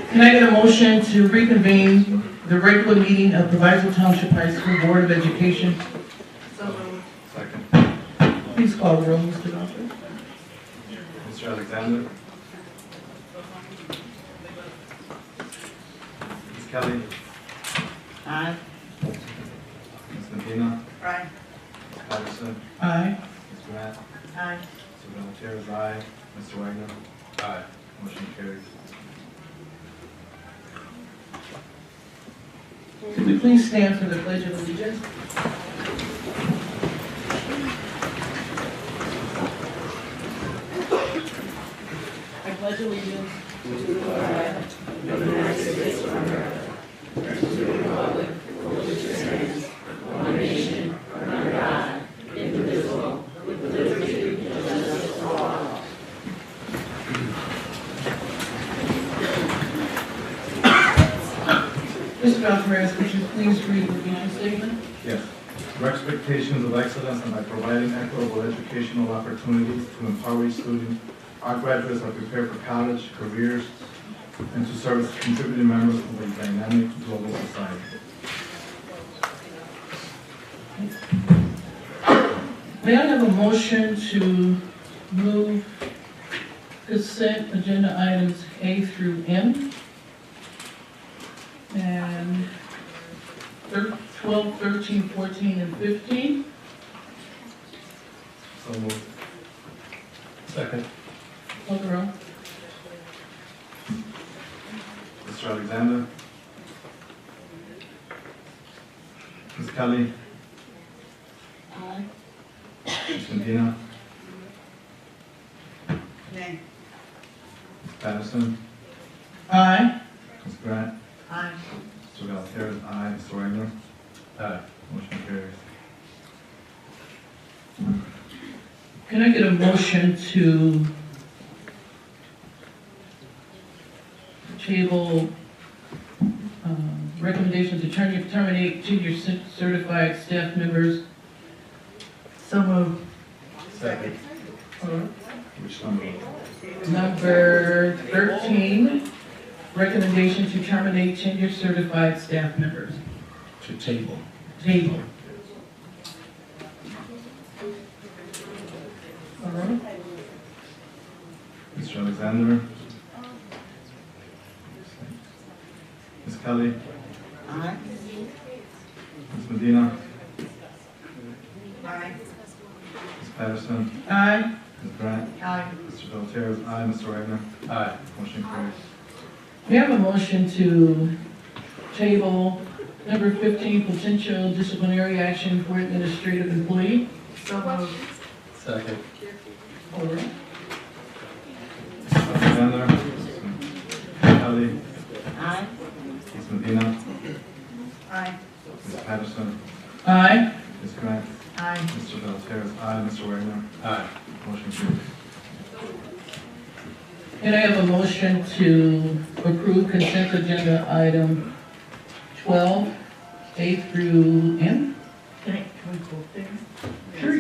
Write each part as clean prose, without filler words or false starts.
Can I get a motion to reconvene the regular meeting of Proviso Township High School Board of Education? So moved. Second. Please call the roll, Mr. Doctor. Mr. Alexander. Ms. Kelly. Aye. Ms. Medina. Aye. Ms. Patterson. Aye. Ms. Grant. Aye. Mr. Valentier's aye. Mr. Wagner. Aye. Motion carries. Could we please stand for the Pledge of Allegiance? I pledge allegiance to the flag of the United States of America and to the republic for which it stands, one nation, under God, indivisible, with liberty and justice for all. Mr. Valentier's, could you please read the vision statement? Yes. Our expectations of excellence and by providing equitable educational opportunities to empower students, our graduates are prepared for college, careers, and to serve as contributing members of a dynamic global society. May I have a motion to move consent agenda items A through M? And 12, 13, 14, and 15? So moved. Second. Call the roll. Mr. Alexander. Ms. Kelly. Aye. Ms. Medina. Nay. Ms. Patterson. Aye. Ms. Grant. Aye. Mr. Valentier's aye. Mr. Wagner. Aye. Motion carries. Can I get a motion to table recommendation to terminate junior certified staff members? So moved. Second. Which number? Number 13, recommendation to terminate tenured certified staff members. To table. Table. All right. Mr. Alexander. Ms. Kelly. Aye. Ms. Medina. Aye. Ms. Patterson. Aye. Ms. Grant. Aye. Mr. Valentier's aye. Mr. Wagner. Aye. Motion carries. We have a motion to table number 15, potential disciplinary action for administrative employee. So moved. Second. All right. Mr. Alexander. Ms. Kelly. Aye. Ms. Medina. Aye. Ms. Patterson. Aye. Ms. Grant. Aye. Mr. Valentier's aye. Mr. Wagner. Aye. Motion carries. And I have a motion to approve consent agenda item 12, A through M. Can we pull things? Sure.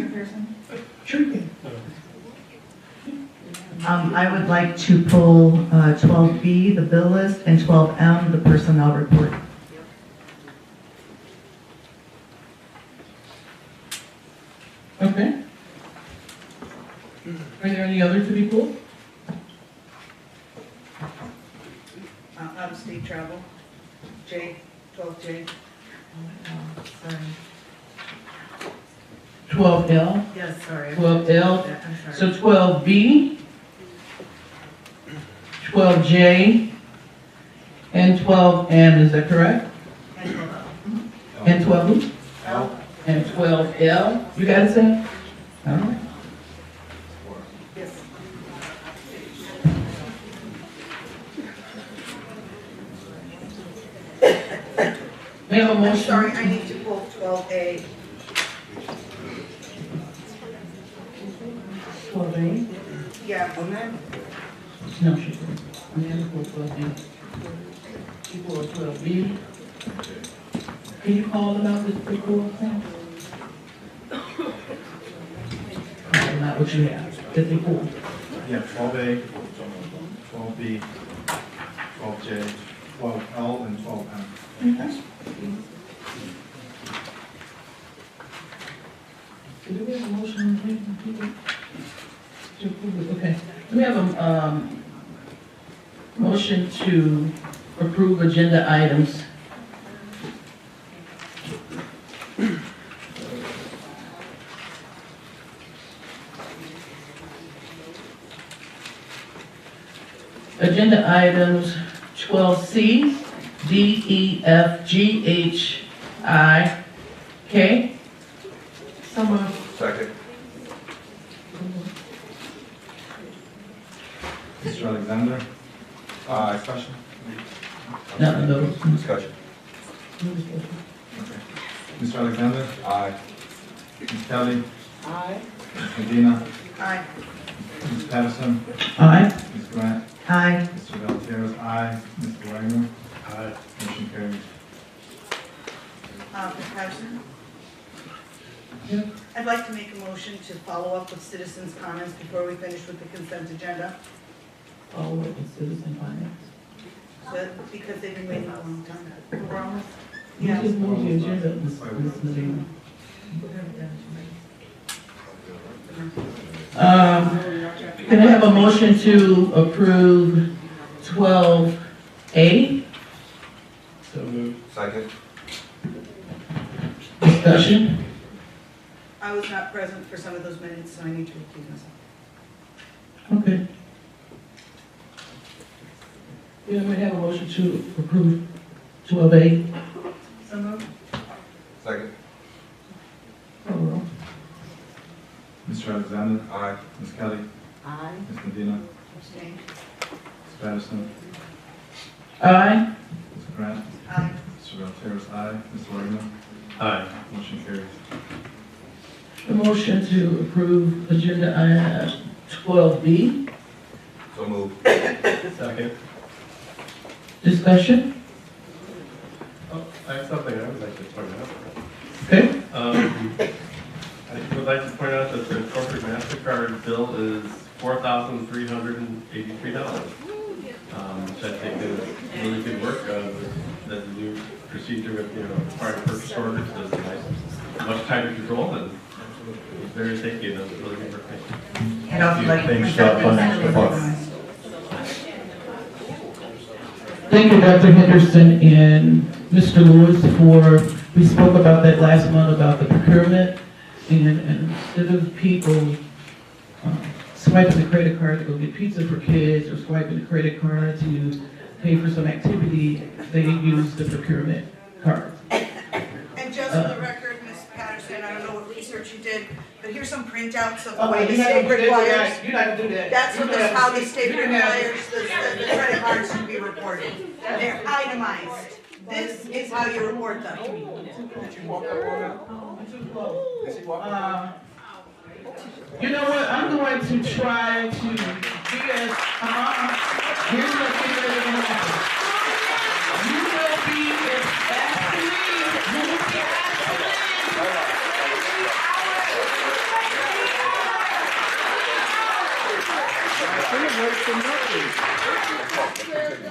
Sure you can. I would like to pull 12B, the bill list, and 12M, the personnel report. Okay. Are there any others to be pulled? State travel, J, 12J. Sorry. 12L, Yes, sorry. 12L, I'm so sorry. 12B, 12J, and 12M, is that correct? And 12L. And 12B? L. And 12L, you got it, Sam? All right. Yes. May I have a I'm motion? sorry, I need to pull 12A. 12A? Yeah, on that. No, she didn't. I'm going to pull 12B. She pulled 12B. Can you call them out this before, Sam? Not what you have, that they pulled. Yeah, 12A, 12B, 12J, 12J, 12L, and 12M. Do we have a motion to approve it? Okay. Do we have a, motion to approve agenda items? Agenda items 12C, D, E, F, G, H, I, K. Someone. Second. Mr. Alexander? Discussion? No. Discussion. Okay. Mr. Alexander? Aye. Ms. Kelly? Aye. Ms. Medina? Aye. Ms. Patterson? Aye. Ms. Grant? Aye. Mr. Valentier's aye. Mr. Wagner? Aye. Motion carries. Ms. Patterson? Yep. I'd like to make a motion to follow up with citizens' comments before we finish with the consent agenda, All with the citizen finance. because they've been waiting a long time. You Yeah. just moved the agenda, Ms. Medina. Can I have a motion to approve 12A? So moved. Second. Discussion? I was not present for some of those minutes, so I need to recuse myself. Okay. Yeah, we have a motion to approve 12A. So moved. Second. Call the roll. Mr. Alexander? Aye. Ms. Kelly? Aye. Ms. Medina? Abstain. Ms. Patterson? Aye. Ms. Grant? Aye. Mr. Valentier's aye. Mr. Wagner? Aye. Motion carries. A motion to approve agenda 12B. So moved. Second. Discussion? Oh, I have something I would like to point out. Okay. I would like to point out that the corporate MasterCard bill is $4,383, which I think is really good work. That the new procedure with, prior purchase orders does a much tighter control, and it's very safety, and it's really good work. I'd also like to Thanks, thank the Funding Department. Thank you, Dr. Henderson and Mr. Lewis, we spoke about that last month, about the procurement, and instead of people swiping the credit card to go get pizza for kids, or swiping the credit card to pay for some activity, they use the procurement card. And just for the record, Ms. Patterson, I don't know what research you did, but here's some printouts of the Oh, way the you're not state gonna do requires. that. You're not gonna do that. That's You what have- how the state you have- requires the credit cards to be reported. They're itemized. This is how you report them. You know what, I'm going to try to be as, here's what's getting ready to happen. You will be as fast you will be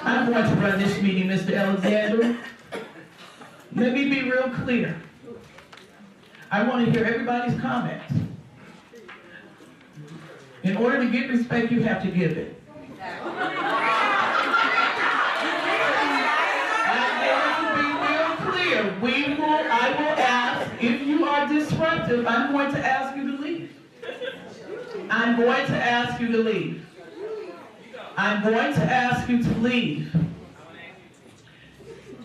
I'm going to run this meeting, Mr. Alexander. Let me be real clear. I want to hear everybody's comments. In order to get respect, you have to give it. I'm going to be real clear. I will ask, if you are disruptive, I'm going to ask you to leave. I'm going to ask you to leave. I'm going to ask you to leave.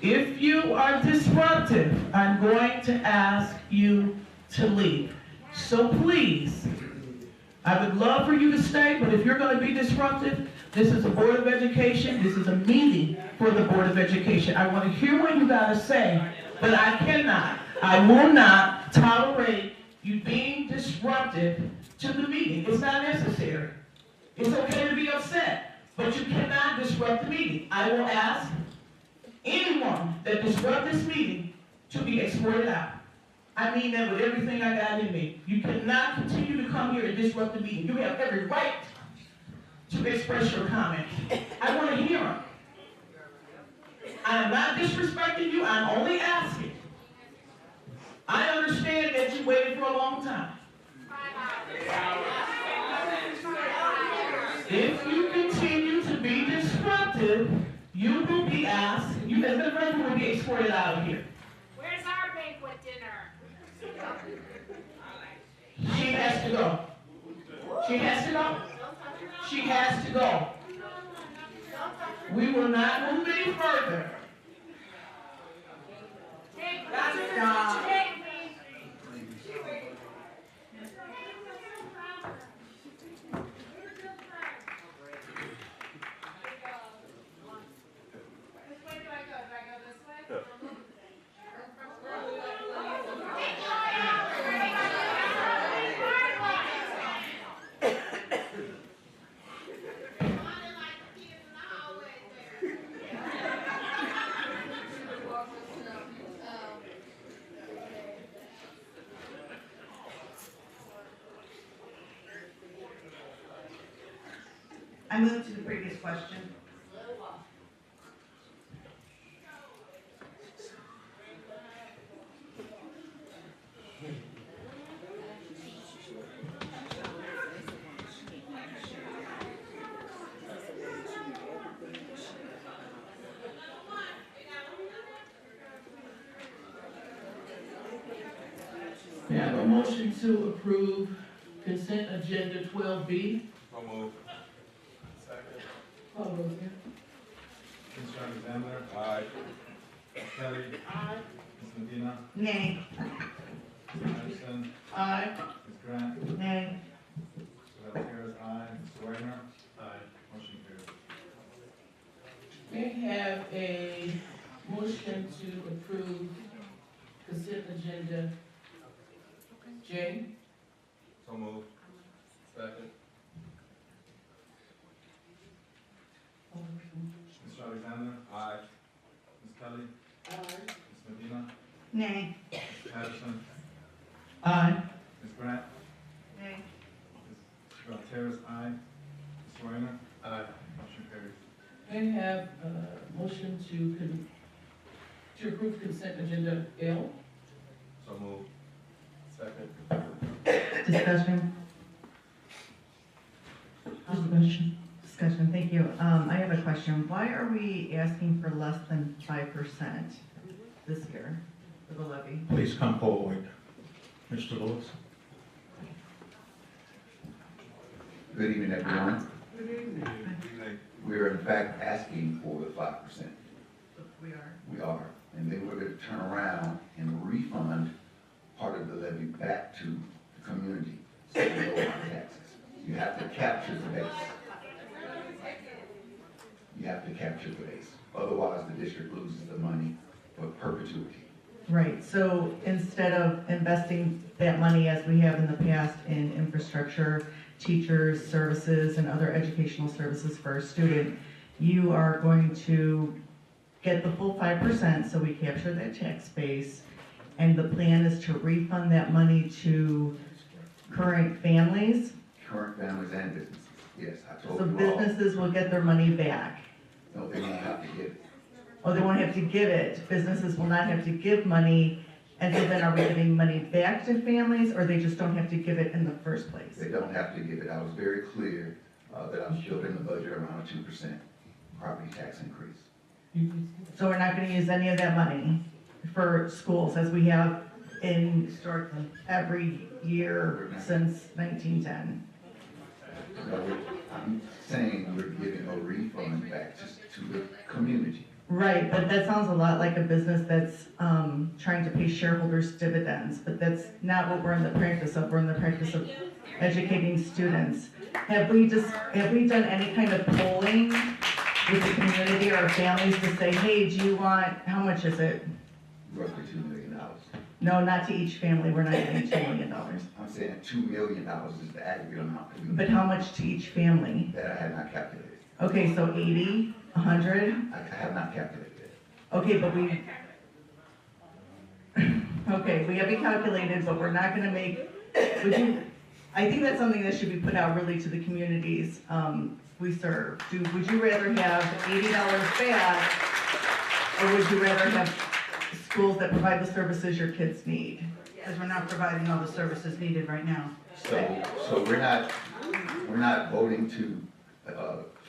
If you are disruptive, I'm going to ask you to leave. So please, I would love for you to stay, but if you're going to be disruptive, this is a Board of Education. This is a meeting for the Board of Education. I want to hear what you got to say, but I will not tolerate you being disruptive to the meeting. It's not necessary. It's okay to be upset, but you cannot disrupt the meeting. I will ask anyone that disrupts this meeting to be escorted out. I mean that with everything I got in me. You cannot continue to come here and disrupt the meeting. You have every right to express your comments. I want to hear them. I'm not disrespecting you, I'm only asking. I understand that you waited for a long time. If you continue to be disruptive, you will be asked, you as a member will be escorted out of here. Where's our banquet dinner? She has to go. She has to go. She has to go. We will not move any further. Take Stop. Take me. Which way do I go? Do I go this way? I move to the previous question. May I have a motion to approve consent agenda 12B? So move. All those in. Mr. Alexander. Aye. Ms. Kelly. Aye. Ms. Medina. Nay. Mr. Patterson. Aye. Ms. Grant. Nay. Mr. Gutierrez, aye. Mr. Wagner. Aye. Motion carries. May I have a motion to approve consent agenda J? So move. Second. Mr. Alexander. Aye. Ms. Kelly. Aye. Ms. Medina. Nay. Mr. Patterson. Aye. Ms. Grant. Nay. Mr. Gutierrez, aye. Mr. Wagner. Aye. Motion carries. May I have a motion to approve consent agenda L? So move. Second. Discussion? Discussion, thank you. I have a question. Why are we asking for less than 5% this year for the levy? Please come forward, Mr. Lewis. Good evening, everyone. Good evening. We are in fact asking for the 5%. We are. We are. And then we're going to turn around and refund part of the levy back to the community, so we lower our taxes. You have to capture the base. You have to capture the base. Otherwise, the district loses the money for perpetuity. Right, so instead of investing that money as we have in the past in infrastructure, teachers, services, and other educational services for our student, you are going to get the full 5%, so we capture that tax base, and the plan is to refund that money to current families. Current families and businesses. Yes, I told So you all. businesses will get their money back. No, they won't have to get it. Oh, they won't have to give it. Businesses will not have to give money. And so then are we giving money back to families, or they just don't have to give it in the first place? They don't have to give it. I was very clear that I was building the budget around a 2% property tax increase. So we're not going to use any of that money for schools as we have in historically every year since 1910. No, I'm saying we're giving a refund back to the community. Right, but that sounds a lot like a business that's trying to pay shareholders dividends, but that's not what we're in the practice of. We're in the practice of educating students. Have we done any kind of polling with the community or families to say, hey, do you want, how much is it? Roughly $2 million. No, not to each family, we're not giving $2 million. I'm saying $2 million is the aggregate amount But how much to each family? that I had not calculated. Okay, so 80, 100? I have not calculated it. Okay, but okay, we have it calculated, but we're not gonna make, I think that's something that should be put out really to the communities we serve. Would you rather have $80 back Or would you rather have schools that provide the services your kids need? Because we're not providing all the services needed right now. So we're not voting to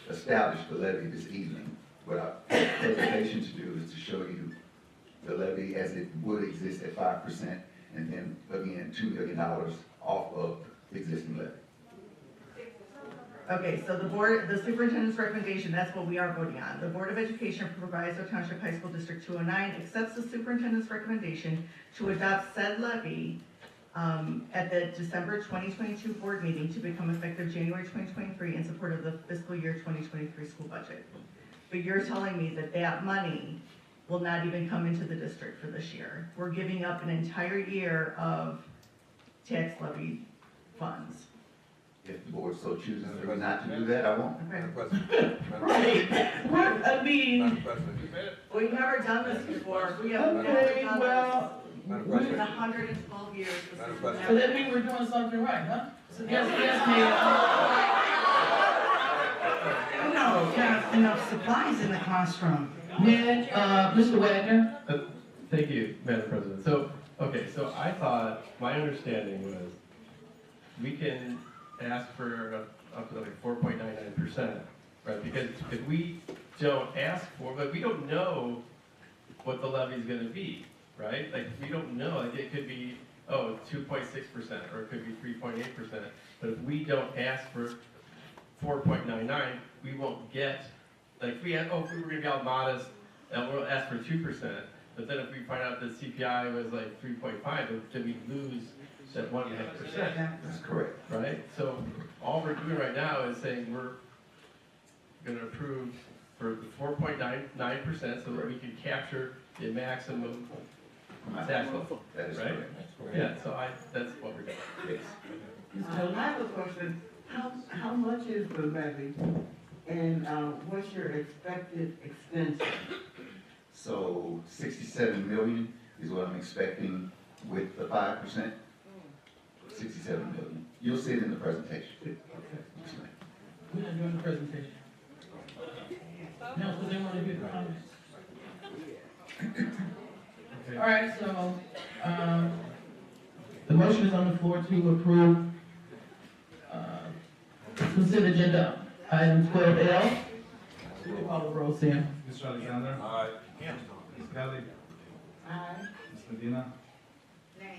establish the levy this evening. What our presentation to do is to show you the levy as it would exist at 5%, and then again, $2 million off of the existing levy. Okay, so the superintendent's recommendation, that's what we are voting on. The Board of Education for Proviso Township High School District 209 accepts the superintendent's recommendation to adopt said levy at the December 2022 board meeting to become effective January 2023 in support of the fiscal year 2023 school budget. But you're telling me that that money will not even come into the district for this year. We're giving up an entire year of tax levy funds. If the board so chooses for me not to do that, I won't. Okay. Madam President. Right, what, I mean, Madam President. We've never done this before. We have never okay, done well, Madam this in President. 112 years. This Madam is President. so that means we're doing something right, huh? So yes, Mayor. No, not enough supplies in the classroom. Ned, Mr. Wagner? Thank you, Madam President. So, okay, so I thought, my understanding was, we can ask for up to like 4.99%, right? Because if we don't ask for, but we don't know what the levy is gonna be, right? Like, we don't know, like, it could be, 2.6%, or it could be 3.8%. But if we don't ask for 4.99, we won't get, like, if we had, if we were gonna be all modest, and we'll ask for 2%, but then if we find out that CPI was like 3.5, then we lose that 1.5%, That's correct. right? So all we're doing right now is saying we're gonna approve for the 4.99% so that we can capture the maximum tax level, That is right? correct. Yeah, so that's what we're doing. Yes. I have a question. How much is the levy? And what's your expected extension? So 67 million is what I'm expecting with the 5%. 67 million. You'll see it in the presentation. Yes, ma'am. We're not doing the presentation. No, because they want to hear the comments. Okay. All right, so, the motion is on the floor to approve, consent agenda item 12L. We'll call the roll, Sam. Mr. Alexander? Aye. Ms. Kelly? Aye. Ms. Medina? Nay.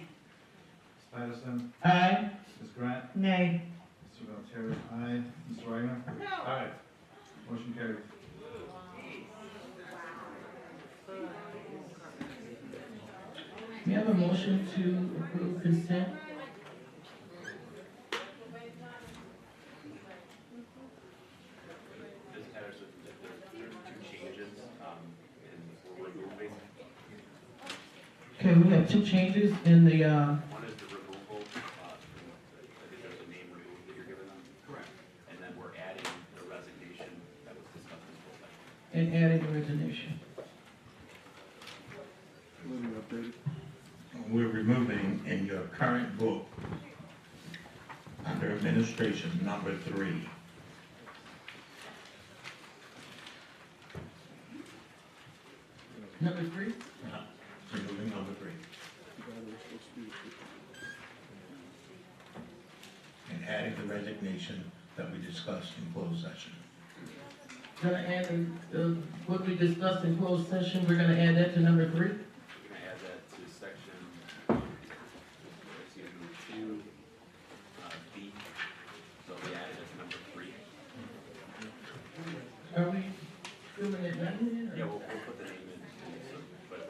Ms. Patterson? Aye. Ms. Grant? Nay. Mr. Valtieri? Aye. Mr. Wagner? Aye. Motion carries. We have a motion to approve consent. This has, there's two changes, in what we're moving. Okay, we have two changes in the, One is the removal, I think there's a name removal that you're giving them. Correct. And then we're adding the resignation that was discussed in full session. and adding the resignation. We're removing in your current book, under administration, number 3. Number 3? Removing number 3. And adding the resignation that we discussed in closed session. Gonna add the, what we discussed in closed session, we're gonna add that to number 3? We're gonna add that to section, excuse me, 2, B. So we added it to number 3. Are we doing it manually? Yeah, we'll put the name in, but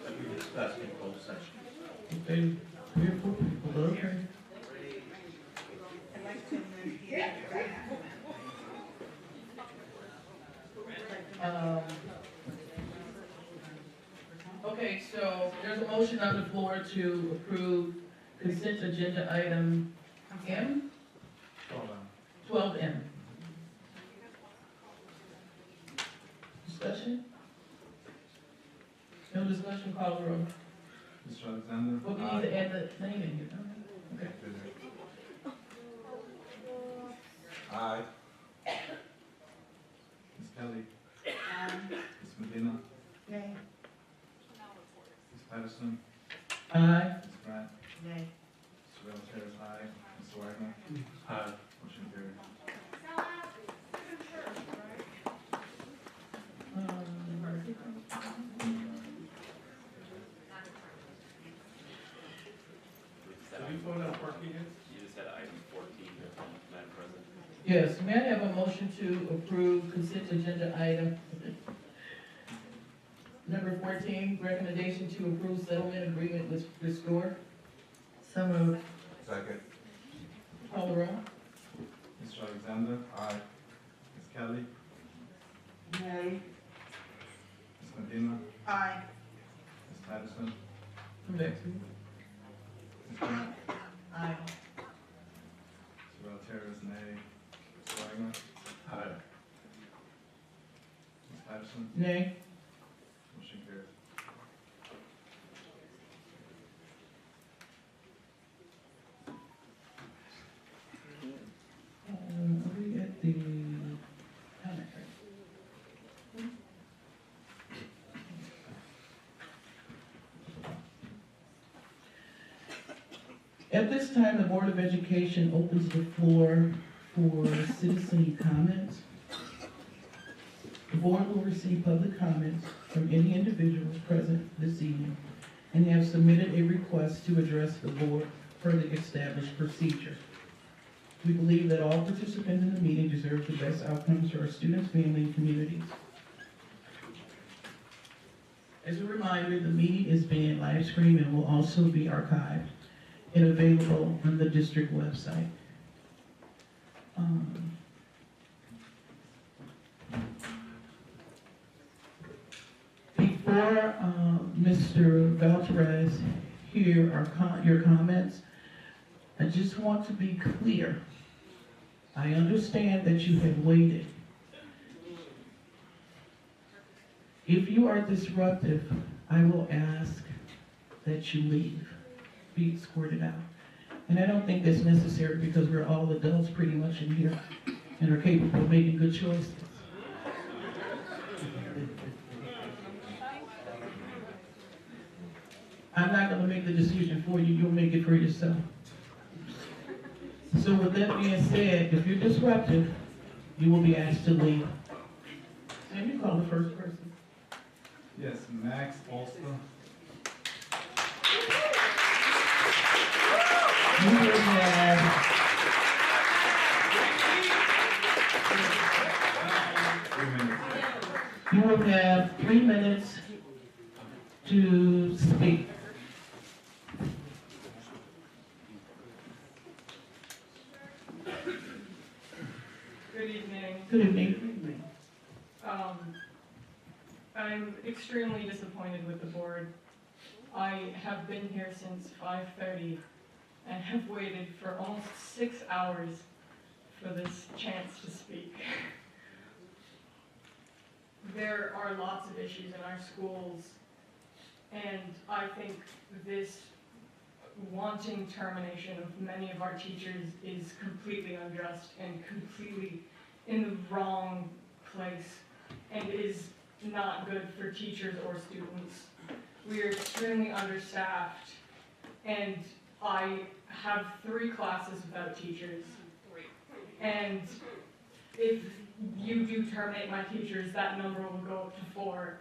That we discussed in closed session. Okay, 3 or 4 people, okay. I'd like to amend here. Okay, so there's a motion on the floor to approve consent agenda item M, Hold on. 12M. Discussion? No discussion, call the roll. Mr. Alexander? Well, we need to add the name in here, don't we? Okay. Aye. Ms. Kelly? Kelly. Ms. Medina. Nay. Ms. Patterson. Aye. Ms. Grant. Nay. Mr. Altair is aye. Mr. Wagner. Aye. Motion carried. Have you voted on parking yet? You just had item 14, Madam President. Yes, may I have a motion to approve consent agenda item number 14, recommendation to approve settlement agreement with Restore? So moved. Second. Call the roll. Mr. Alexander. Aye. Ms. Kelly. Nay. Ms. Medina. Aye. Ms. Patterson. Come back to me. Ms. Grant. Aye. Mr. Altair is nay. Mr. Wagner. Aye. Ms. Patterson. Nay. Motion carries. Are we at the comment, right? At this time, the Board of Education opens the floor for citizen comments. The board will receive public comments from any individuals present this evening and have submitted a request to address the board per the established procedure. We believe that all participants in the meeting deserve the best outcomes for our students, family, and communities. As a reminder, the meeting is being live streamed and will also be archived and available on the district website. Before Mr. Valtierez hear your comments, I just want to be clear. I understand that you have waited. If you are disruptive, I will ask that you leave, be escorted out. And I don't think that's necessary because we're all adults pretty much in here and are capable of making good choices. I'm not going to make the decision for you, you'll make it for yourself. So with that being said, if you're disruptive, you will be asked to leave. And you call the first person. Yes, Max Ulster. You will have 3 minutes. You will have 3 minutes to speak. Good evening. Good evening. I'm extremely disappointed with the board. I have been here since 5:30 and have waited for almost 6 hours for this chance to speak. There are lots of issues in our schools, and I think this wanting termination of many of our teachers is completely unjust and completely in the wrong place and is not good for teachers or students. We are extremely understaffed, and I have 3 classes without teachers. And if you do terminate my teachers, that number will go up to 4.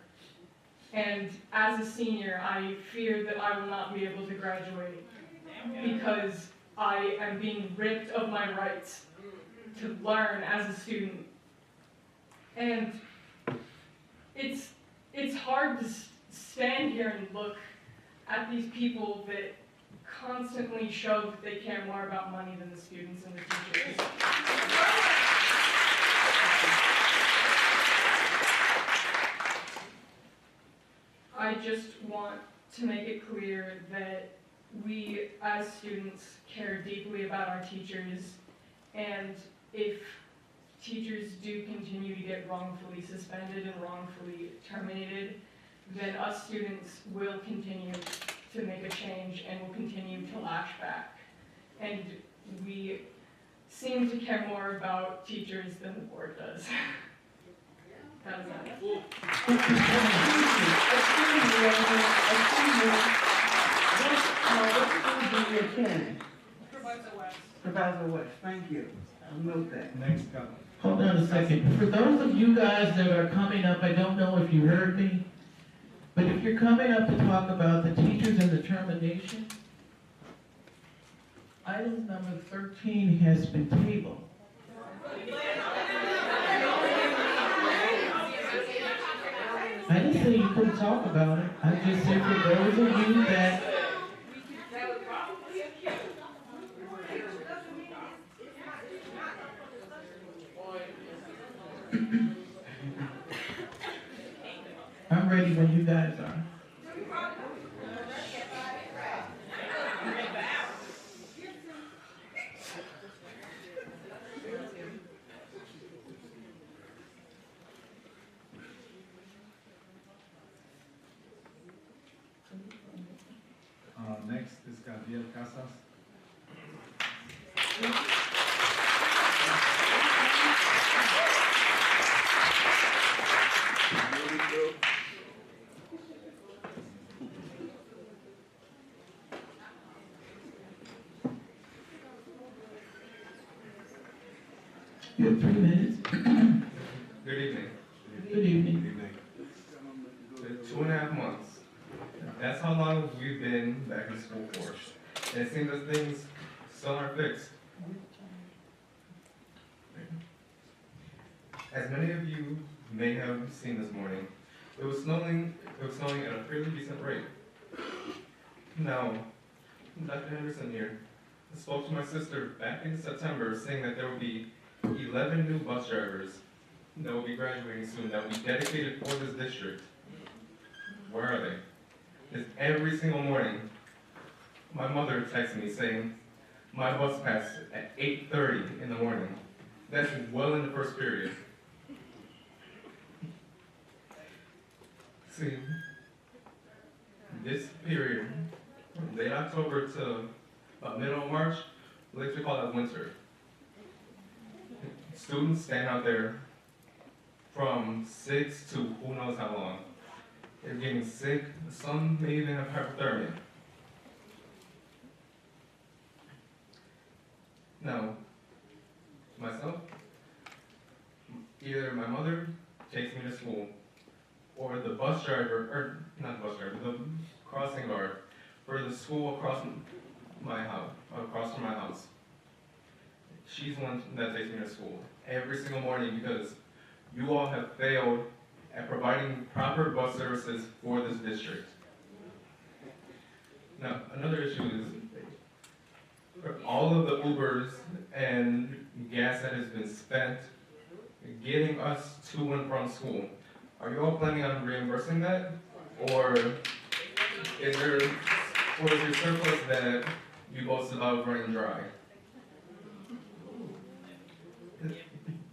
And as a senior, I fear that I will not be able to graduate because I am being ripped of my rights to learn as a student. And it's hard to stand here and look at these people that constantly show that they care more about money than the students and the teachers. I just want to make it clear that we as students care deeply about our teachers, and if teachers do continue to get wrongfully suspended and wrongfully terminated, then us students will continue to make a change and will continue to lash back. And we seem to care more about teachers than the board does. How does that? What school do you attend? Proviso West. Proviso West, thank you. I'll note that. Next, Scott. Hold on a second. For those of you guys that are coming up, I don't know if you heard me, but if you're coming up to talk about the teachers and the termination, item number 13 has been tabled. I didn't say you couldn't talk about it. I just said for those of you that I'm ready when you guys are. Next is Gabriel Casas. You have 3 minutes. Good evening. Good evening. Good evening. 2.5 months. That's how long we've been back in school for. And it seems that things still aren't fixed. As many of you may have seen this morning, it was snowing at a fairly decent rate. Now, Dr. Henderson here spoke to my sister back in September saying that there will be 11 new bus drivers that will be graduating soon that will be dedicated for this district. Where are they? Because every single morning, my mother texts me saying, my bus passed at 8:30 in the morning. That's well in the first period. See, this period, from late October to about middle of March, we like to call that winter. Students stand out there from 6 to who knows how long. They're getting sick, some may even have hypothermia. Now, myself, either my mother takes me to school, or the bus driver, or not bus driver, the crossing guard for the school across my house, across from my house. She's the one that takes me to school every single morning because you all have failed at providing proper bus services for this district. Now, another issue is all of the Ubers and gas that has been spent getting us to and from school. Are you all planning on reimbursing that? Or is there surplus that you boast about running dry?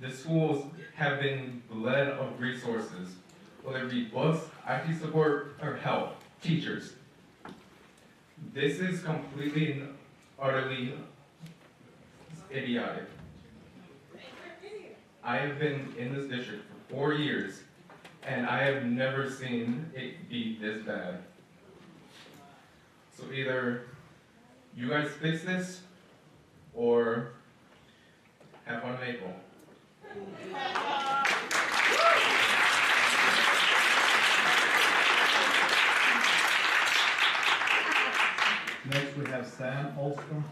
The schools have been bled of resources, whether it be books, IT support, or help, teachers. This is completely and utterly idiotic. I have been in this district for 4 years, and I have never seen it be this bad. So either you guys fix this, or have fun in April. Next, we have Sam Ulster.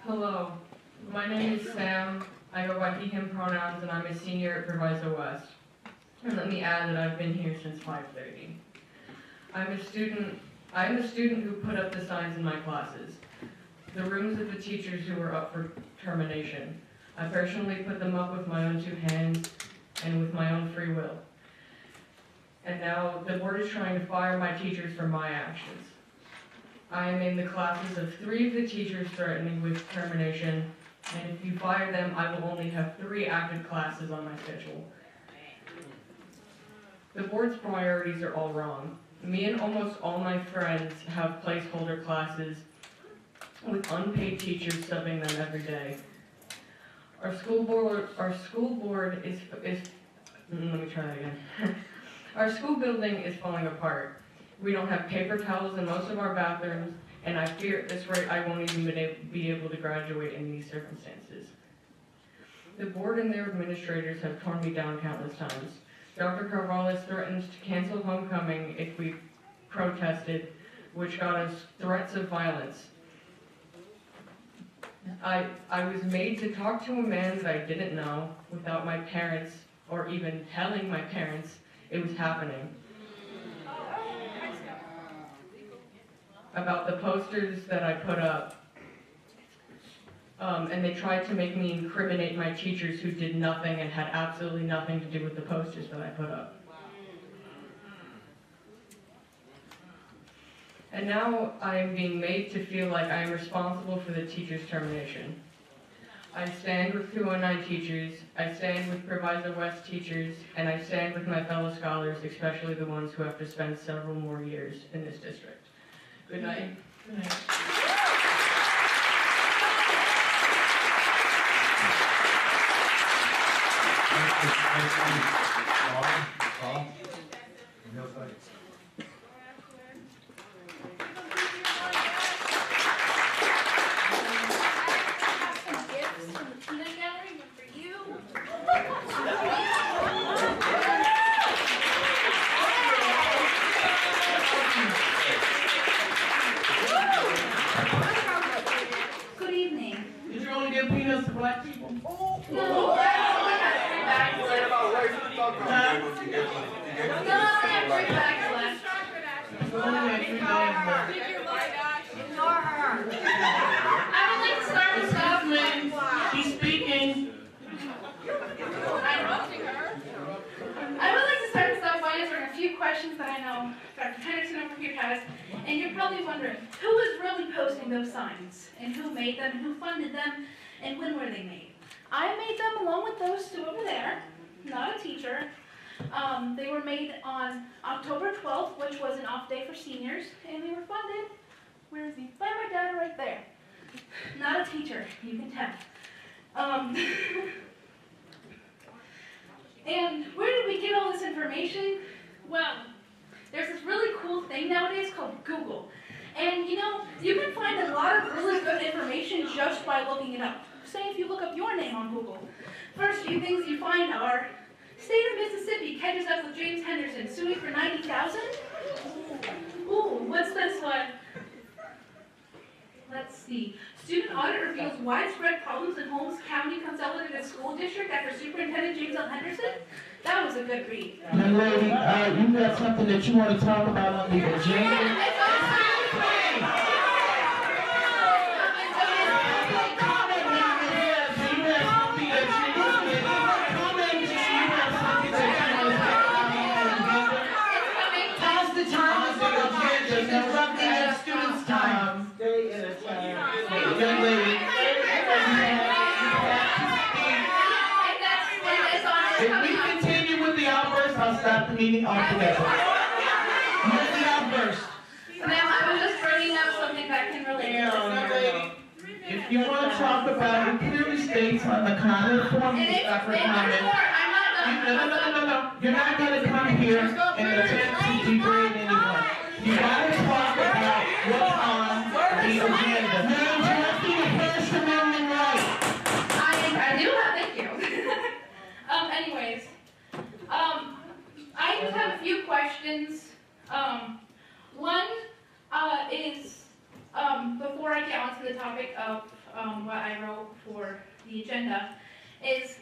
Hello, my name is Sam. I go by he, him pronouns, and I'm a senior at Proviso West. And let me add that I've been here since 5:30. I'm a student who put up the signs in my classes. The rooms of the teachers who were up for termination. I personally put them up with my own 2 hands and with my own free will. And now the board is trying to fire my teachers for my actions. I am in the classes of 3 of the teachers threatening with termination, and if you fire them, I will only have 3 active classes on my schedule. The board's priorities are all wrong. Me and almost all my friends have placeholder classes with unpaid teachers subbing them every day. Our school board is let me try that again. Our school building is falling apart. We don't have paper towels in most of our bathrooms, and I fear at this rate I won't even be able to graduate in these circumstances. The board and their administrators have torn me down countless times. Dr. Carvalho threatened to cancel homecoming if we protested, which got us threats of violence. I was made to talk to a man that I didn't know without my parents or even telling my parents it was happening. About the posters that I put up. And they tried to make me incriminate my teachers who did nothing and had absolutely nothing to do with the posters that I put up. And now I am being made to feel like I am responsible for the teacher's termination. I stand with 209 teachers, I stand with Proviso West teachers, and I stand with my fellow scholars, especially the ones who have to spend several more years in this district. Good night. Good night. Paul? No thanks. Good evening. Did you only give peanuts to black people? No. He's speaking. I would like to start this off by answering a few questions that I know Dr. Henderson over here has. And you're probably wondering, who is really posting those signs? And who made them? And who funded them? And when were they made? I made them along with those 2 over there. Not a teacher. They were made on October 12th, which was an off day for seniors. And they were funded, where is he? By my dad right there. Not a teacher, you can tell. And where did we get all this information? Well, there's this really cool thing nowadays called Google. And you know, you can find a lot of really good information just by looking it up. Say if you look up your name on Google. First few things you find are, State of Mississippi catches up with James Henderson suing for $90,000. Ooh, what's this one? Let's see. Student audit reveals widespread problems in Holmes County Consolidated School District after Superintendent James L. Henderson. That was a good read. Young lady, you got something that you want to talk about on the agenda? Young lady, if we continue with the outburst, I'll stop the meeting altogether. With the outburst. Ma'am, I was just bringing up something that can relate to this. If you want to talk about, it clearly states on the comment form, for comment. No. You're not going to come here and attempt to degrade anyone. You got to talk about what's on the agenda. First Amendment right. I do have, thank you. Anyways, I just have a few questions. One is, before I get onto the topic of what I wrote for the agenda, is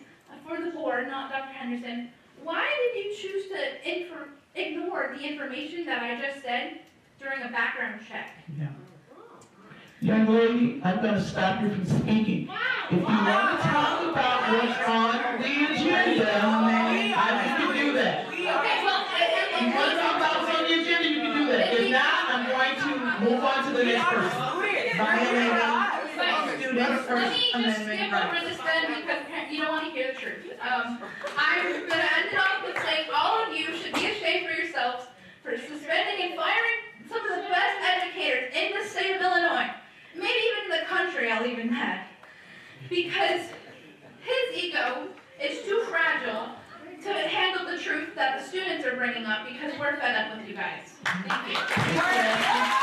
for the board, not Dr. Henderson, why did you choose to ignore the information that I just said during a background check? Yeah. Young lady, I'm going to stop you from speaking. If you want to talk about what's on the agenda, you can do that. Okay, well, If you want to talk about what's on the agenda, you can do that. If not, I'm going to move on to the next violating students' First Let me just Amendment skip rights. over this then because you don't want to hear the truth. I'm gonna end it off with saying all of you should be ashamed for yourselves for suspending and firing some of the best educators in the state of Illinois. Maybe even in the country, I'll even add. Because his ego is too fragile to handle the truth that the students are bringing up because we're fed up with you guys. Thank you.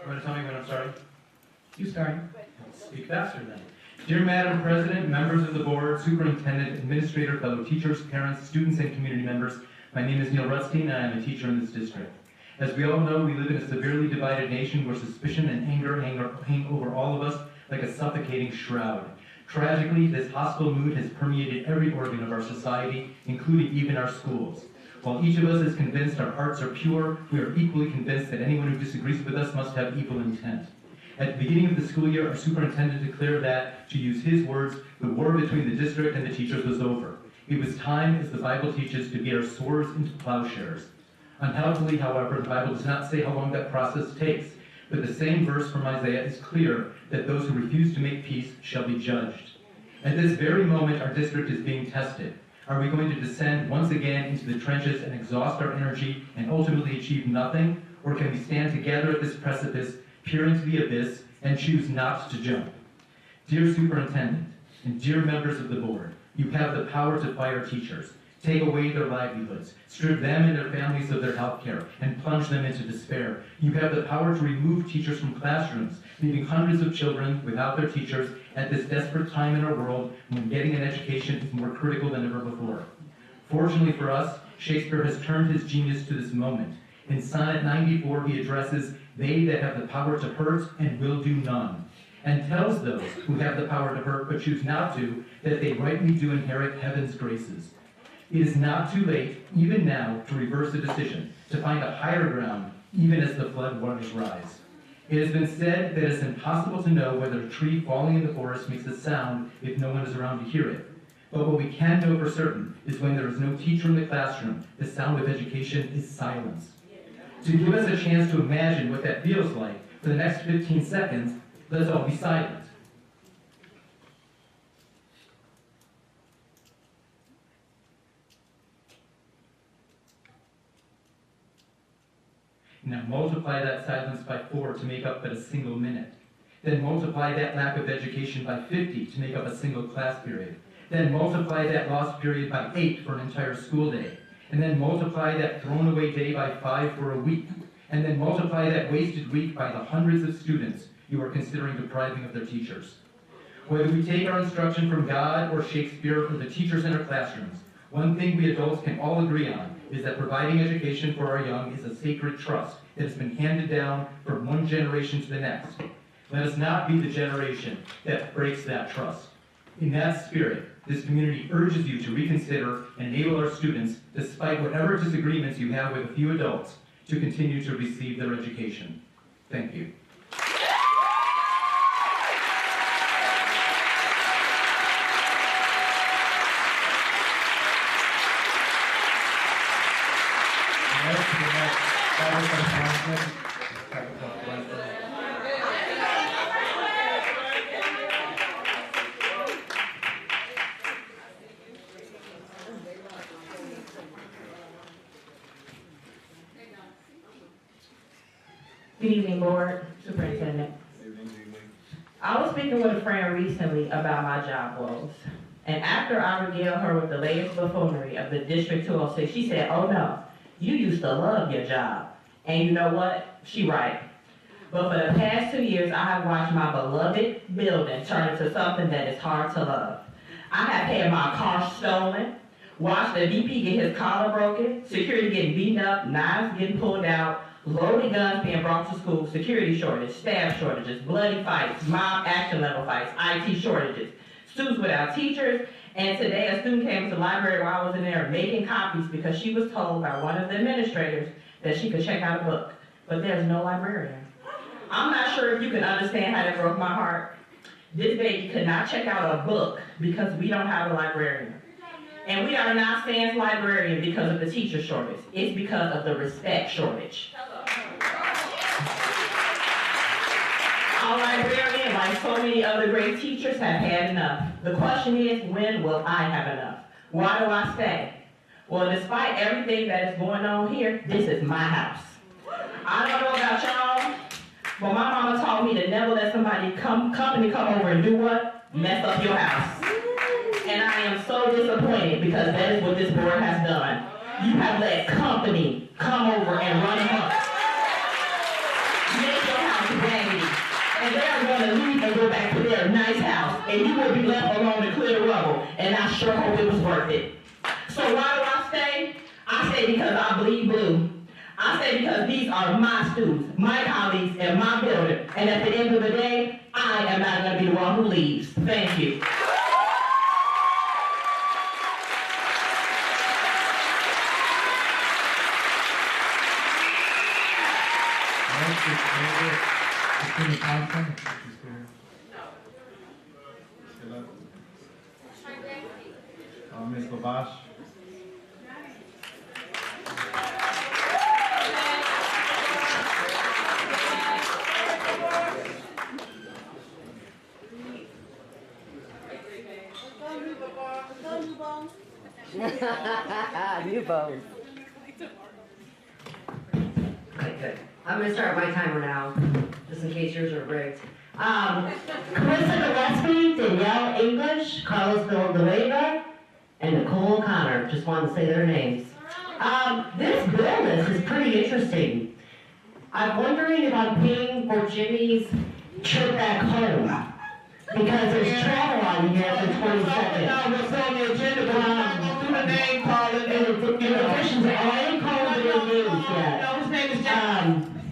Want to tell me when I'm starting? You start. Speak faster then. Dear Madam President, members of the board, superintendent, administrator, fellow teachers, parents, students, and community members, my name is Neil Rutstein and I am a teacher in this district. As we all know, we live in a severely divided nation where suspicion and anger hang over all of us like a suffocating shroud. Tragically, this hostile mood has permeated every organ of our society, including even our schools. While each of us is convinced our hearts are pure, we are equally convinced that anyone who disagrees with us must have evil intent. At the beginning of the school year, our superintendent declared that, to use his words, the war between the district and the teachers was over. It was time, as the Bible teaches, to beat our swords into plowshares. Unhelpfully, however, the Bible does not say how long that process takes, but the same verse from Isaiah is clear that those who refuse to make peace shall be judged. At this very moment, our district is being tested. Are we going to descend once again into the trenches and exhaust our energy and ultimately achieve nothing? Or can we stand together at this precipice, peer into the abyss, and choose not to jump? Dear Superintendent, and dear members of the board, you have the power to fire teachers, take away their livelihoods, strip them and their families of their health care, and plunge them into despair. You have the power to remove teachers from classrooms, leaving hundreds of children without their teachers at this desperate time in our world when getting an education is more critical than ever before. Fortunately for us, Shakespeare has turned his genius to this moment. In Sonnet 94, he addresses, "They that have the power to hurt and will do none," and tells those who have the power to hurt but choose not to, that they rightly do inherit heaven's graces. It is not too late, even now, to reverse the decision, to find a higher ground, even as the flood waters rise. It has been said that it is impossible to know whether a tree falling in the forest makes a sound if no one is around to hear it. But what we can know for certain is when there is no teacher in the classroom, the sound of education is silence. To give us a chance to imagine what that feels like, for the next 15 seconds, let's all be silent. Now multiply that silence by 4 to make up but a single minute. Then multiply that lack of education by 50 to make up a single class period. Then multiply that lost period by 8 for an entire school day. And then multiply that thrown away day by 5 for a week. And then multiply that wasted week by the hundreds of students you are considering depriving of their teachers. Whether we take our instruction from God or Shakespeare or the teachers in our classrooms, one thing we adults can all agree on is that providing education for our young is a sacred trust that has been handed down from one generation to the next. Let us not be the generation that breaks that trust. In that spirit, this community urges you to reconsider and enable our students, despite whatever disagreements you have with a few adults, to continue to receive their education. Thank you. Good evening, Board, Superintendent. I was speaking with a friend recently about my job woes. And after I regaled her with the latest buffoonery of the District 206, she said, "Oh no, you used to love your job." And you know what? She right. But for the past 2 years, I have watched my beloved building turn into something that is hard to love. I have had my car stolen, watched the VP get his collar broken, security getting beaten up, knives getting pulled out, loaded guns being brought to school, security shortage, staff shortages, bloody fights, mob action level fights, IT shortages, students without teachers, and today a student came to the library while I was in there making copies because she was told by one of the administrators that she could check out a book, but there's no librarian. I'm not sure if you can understand how that broke my heart. This baby could not check out a book because we don't have a librarian. And we are not saying librarian because of the teacher shortage. It's because of the respect shortage. Our librarian, like so many other great teachers, have had enough. The question is, when will I have enough? Why do I stay? Well, despite everything that is going on here, this is my house. I don't know about y'all, but my mama taught me to never let company come over and do what? Mess up your house. And I am so disappointed because that is what this board has done. You have let company come over and run amok. Make your house raggedy. And they are going to leave and go back to their nice house. And you will be left alone to clear the rubble. And I sure hope it was worth it. So why do I stay? I stay because I bleed blue. I stay because these are my students, my colleagues, and my building. And at the end of the day, I am not going to be the one who leaves. Thank you. Ms. Labash. New bones. Okay, good. I'm gonna start my timer now, just in case yours are rigged. Carissa Gillespie, Danielle English, Carlos Villanueva, and Nicole O'Connor. Just wanted to say their names. This bill list is pretty interesting. I'm wondering if I'm paying for Jimmy's trip back home. Because there's travel on here for 20 seconds. No, what's on the agenda, but I'm not gonna do the name calling. I didn't call the names yet. No, his name is John.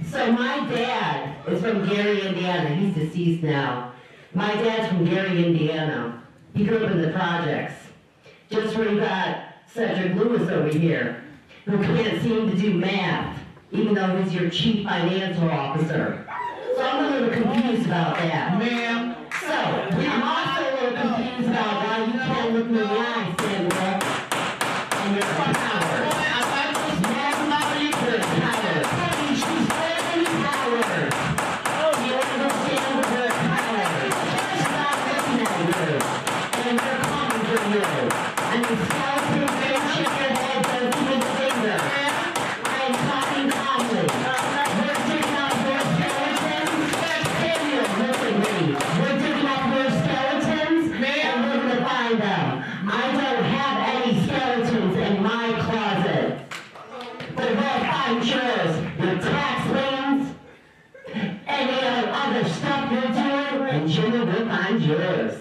So my dad is from Gary, Indiana. He's deceased now. My dad's from Gary, Indiana. He grew up in the projects. Just where you got Cedric Lewis over here, who can't seem to do math, even though he's your chief financial officer. So I'm a little confused about that. Ma'am. So, I'm also a little confused about why you can't look me in the eye, Samuel, and you're a coward. You're a coward. She's very coward. Oh, you understand that you're a coward. She's not looking at you, and they're coming for you. And the skeleton don't shake your head, don't even finger. I am talking calmly. We're taking out your skeletons. Samuel, look at me. We're taking out your skeletons, and we're going to find them. I don't have any skeletons in my closet. But we'll find yours. Your tax liens, any other stuff you're doing, and Jimmy will find yours.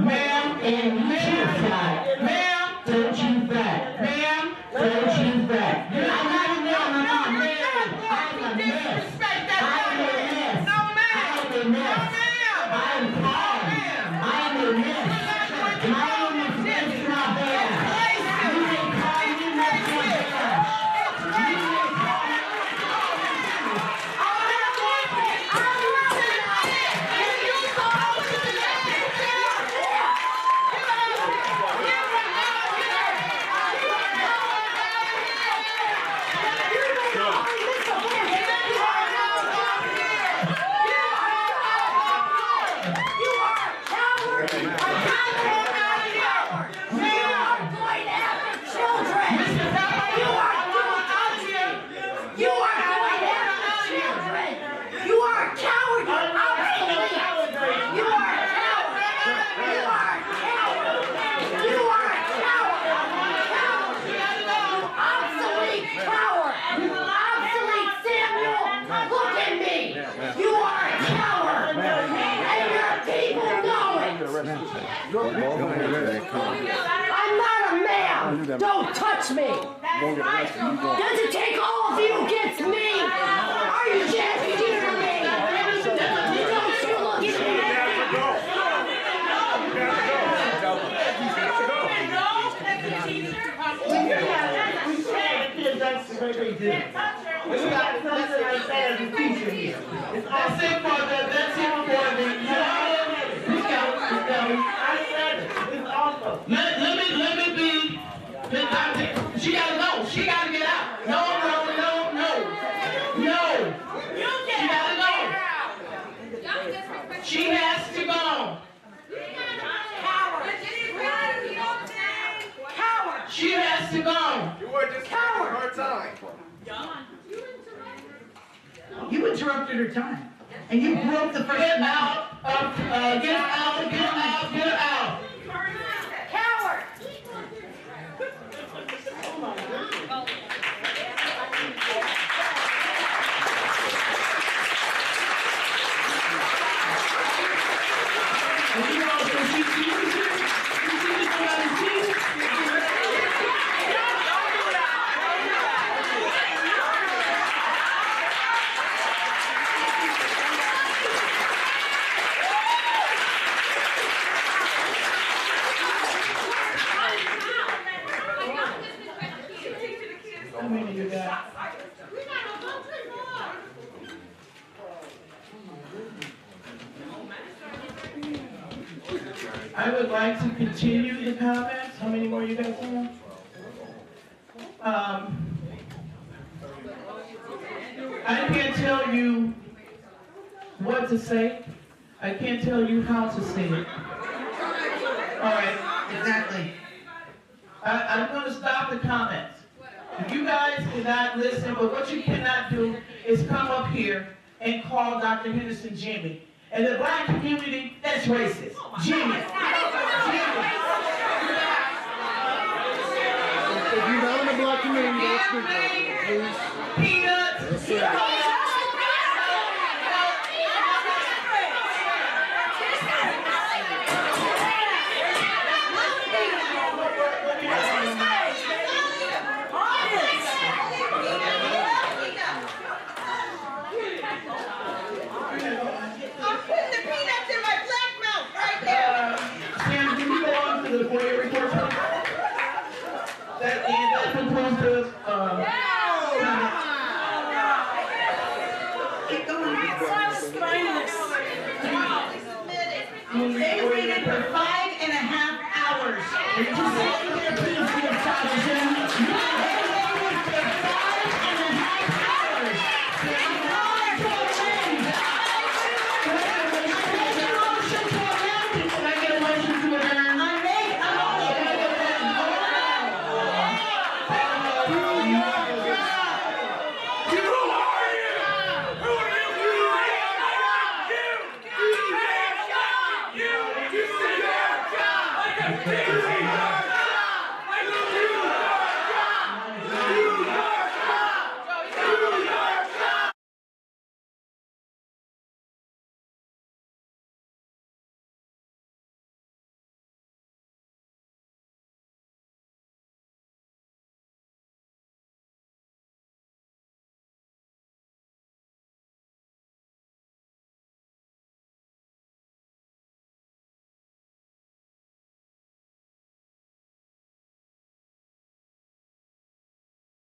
Ma'am. And you too, Scott. Ma'am. Don't you fret. Ma'am. Don't you fret. I'm not a man. I'm No, a miss. I'm a miss. I'm a miss. I am calm. I am a miss. My name is Miss Not Bad. You may call me Miss Not Bad. You may call me I'm not a man! Don't touch me! Does it take all of you against me? Are you just hearing me? Don't you look at me! We got something like that as a teacher here. That's it for the, I said it. It's awful. Let me be. She gotta go. She gotta get out. No. She gotta go. She has to go. Coward! She has to go. You were just having a hard time. You interrupted her time, and you broke the first Get amendment. out. Get out. Coward! How many you got? I would like to continue the comments. How many more you guys have? I can't tell you what to say. I can't tell you how to say it. All right. Exactly. I'm going to stop the comments. If you guys cannot listen, but what you cannot do is come up here and call Dr. Henderson Jimmy. And the black community, that's racist. Jimmy. If you're not in the black community, that's good. Please. Peanuts. The FOIA report. That concludes the, Keep going. They waited for 5.5 hours to